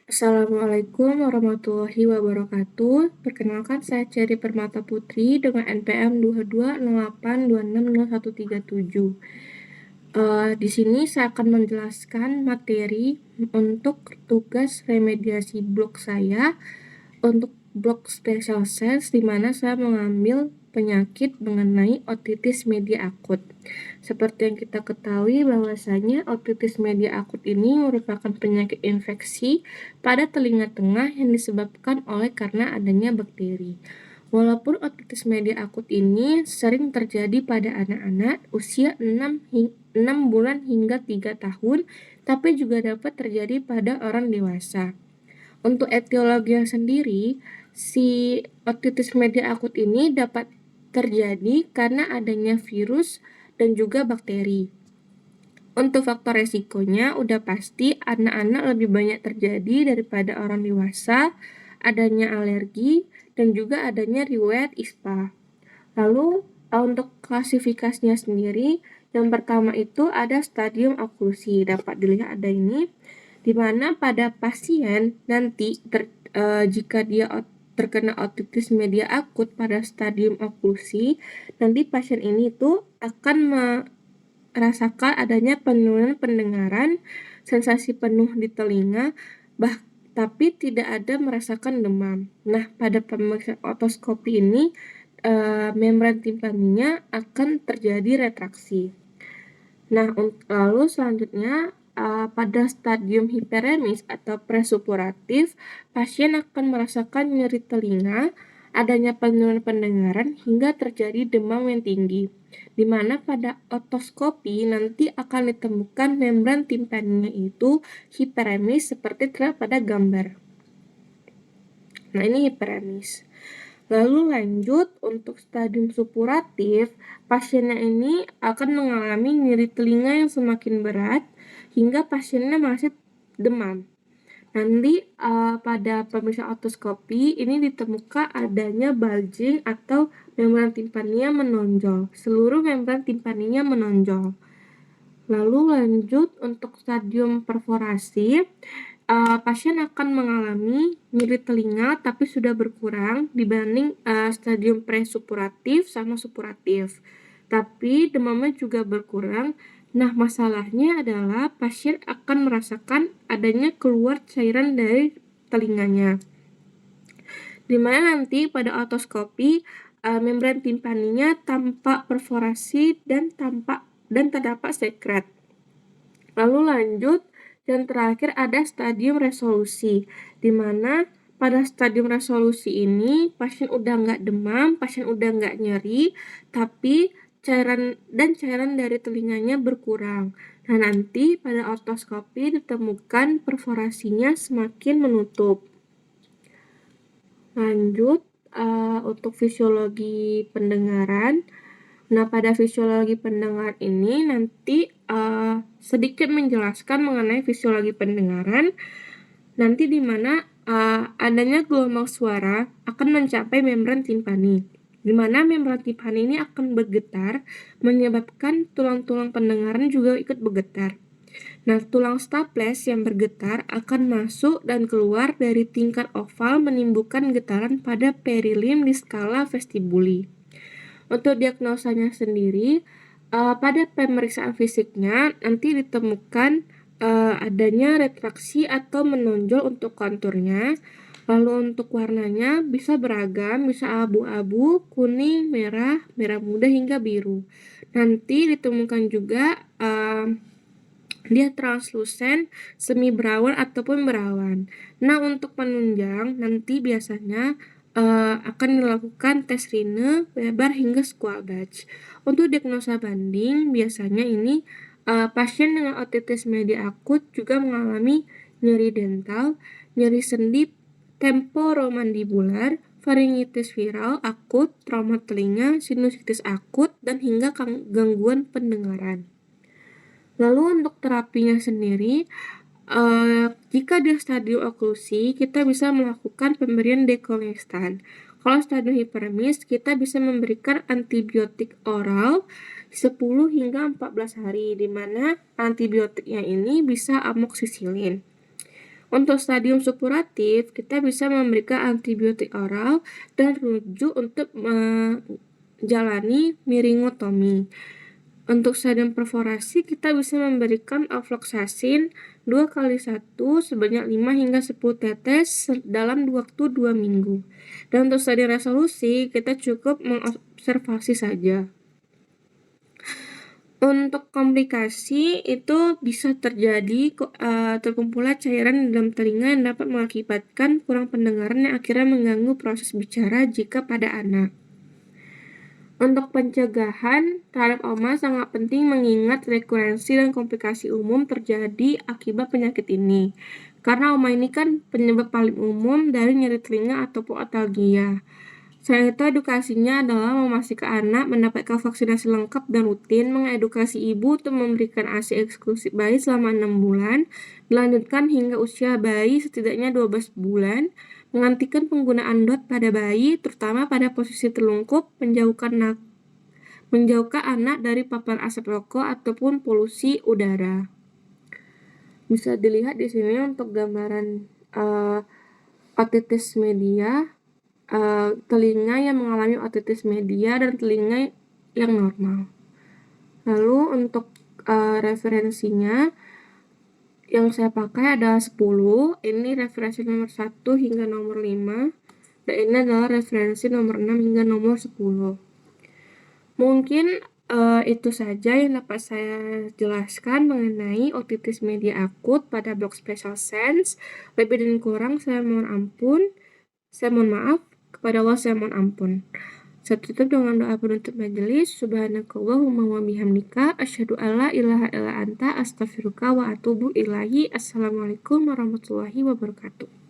Assalamualaikum warahmatullahi wabarakatuh. Perkenalkan saya Cherry Permata Putri dengan NPM 2208260137. Di sini saya akan menjelaskan materi untuk tugas remediasi blog saya untuk blog Special Sense, di mana saya mengambil penyakit mengenai otitis media akut. Seperti yang kita ketahui bahwasanya otitis media akut ini merupakan penyakit infeksi pada telinga tengah yang disebabkan karena adanya bakteri. Walaupun otitis media akut ini sering terjadi pada anak-anak usia 6 bulan hingga 3 tahun, tapi juga dapat terjadi pada orang dewasa. Untuk etiologinya sendiri, si otitis media akut ini dapat terjadi karena adanya virus dan juga bakteri. Untuk faktor resikonya udah pasti anak-anak lebih banyak terjadi daripada orang dewasa, adanya alergi, dan juga adanya riwayat ISPA. Lalu untuk klasifikasinya sendiri, yang pertama itu ada stadium oklusi. Dapat dilihat ada ini, di mana pada pasien nanti jika dia terkena otitis media akut pada stadium oklusi, nanti pasien ini tuh akan merasakan adanya penurunan pendengaran, sensasi penuh di telinga, tapi tidak ada merasakan demam. Nah, pada pemeriksaan otoskopi ini, membran timpaninya akan terjadi retraksi. Nah, lalu selanjutnya pada stadium hiperemis atau presupuratif, pasien akan merasakan nyeri telinga, adanya penurunan pendengaran hingga terjadi demam yang tinggi, di mana pada otoskopi nanti akan ditemukan membran timpaninya itu hiperemis seperti terlihat pada gambar. Nah, ini hiperemis. Lalu lanjut untuk stadium supuratif, pasiennya ini akan mengalami nyeri telinga yang semakin berat hingga pasiennya masih demam. Nanti pada pemeriksaan otoskopi ini ditemukan adanya bulging atau membran timpaninya menonjol. Seluruh membran timpaninya menonjol. Lalu lanjut untuk stadium perforasi, pasien akan mengalami nyeri telinga tapi sudah berkurang dibanding stadium presupuratif sama supuratif. Tapi demamnya juga berkurang. Nah, masalahnya adalah pasien akan merasakan adanya keluar cairan dari telinganya. Dimana nanti pada otoskopi membran timpaninya tampak perforasi dan terdapat sekret. Lalu lanjut, dan terakhir ada stadium resolusi, di mana pada stadium resolusi ini pasien udah nggak demam, pasien udah nggak nyeri, tapi cairan dari telinganya berkurang. Nah, nanti pada otoskopi ditemukan perforasinya semakin menutup. Lanjut, untuk fisiologi pendengaran. Nah, pada fisiologi pendengaran ini nanti sedikit menjelaskan mengenai fisiologi pendengaran, nanti di mana adanya gelombang suara akan mencapai membran timpani, di mana membran timpani ini akan bergetar, menyebabkan tulang-tulang pendengaran juga ikut bergetar. Nah, tulang staples yang bergetar akan masuk dan keluar dari tingkat oval menimbulkan getaran pada perilim di skala vestibuli. Untuk diagnosanya sendiri, pada pemeriksaan fisiknya nanti ditemukan adanya retraksi atau menonjol untuk konturnya. Lalu untuk warnanya bisa beragam, bisa abu-abu, kuning, merah, merah muda hingga biru. Nanti ditemukan juga dia translusen, semi berawan ataupun berawan. Nah, untuk penunjang nanti biasanya akan dilakukan tes Rine, Weber hingga Squabach. Untuk diagnosa banding biasanya ini pasien dengan otitis media akut juga mengalami nyeri dental, nyeri sendi temporomandibular, faringitis viral akut, trauma telinga, sinusitis akut, dan hingga gangguan pendengaran. Lalu untuk terapinya sendiri, jika di stadium oklusi, kita bisa melakukan pemberian dekongestan. Kalau stadium hiperemis, kita bisa memberikan antibiotik oral 10 hingga 14 hari, di mana antibiotiknya ini bisa amoksisilin. Untuk stadium supuratif, kita bisa memberikan antibiotik oral dan rujuk untuk menjalani miringotomi. Untuk stadium perforasi, kita bisa memberikan ofloxacin 2x1 sebanyak 5 hingga 10 tetes dalam waktu 2 minggu. Dan untuk stadium resolusi, kita cukup mengobservasi saja. Untuk komplikasi itu bisa terjadi terkumpulnya cairan di dalam telinga yang dapat mengakibatkan kurang pendengaran yang akhirnya mengganggu proses bicara jika pada anak. Untuk pencegahan terhadap OMA sangat penting mengingat rekurensi dan komplikasi umum terjadi akibat penyakit ini. Karena OMA ini kan penyebab paling umum dari nyeri telinga ataupun otalgia. Selain itu, edukasinya adalah memastikan anak mendapatkan vaksinasi lengkap dan rutin, mengedukasi ibu untuk memberikan ASI eksklusif bayi selama 6 bulan, dilanjutkan hingga usia bayi setidaknya 12 bulan, menghentikan penggunaan DOT pada bayi, terutama pada posisi terlungkup, menjauhkan anak dari paparan asap rokok ataupun polusi udara. Bisa dilihat di sini untuk gambaran otitis media. Telinga yang mengalami otitis media dan telinga yang normal. Lalu untuk referensinya yang saya pakai ada 10. Ini referensi nomor 1 hingga nomor 5. Dan ini adalah referensi nomor 6 hingga nomor 10. Mungkin itu saja yang dapat saya jelaskan mengenai otitis media akut pada Blok Special Sense. Lebih dan kurang saya mohon maaf. Kepada Allah saya mohon ampun. Saya tutup dengan doa penutup majelis. Subhanakallahumma wa bihamdika asyhadu alla ilaha illa anta astaghfiruka wa atubu ilaihi. Assalamualaikum warahmatullahi wabarakatuh.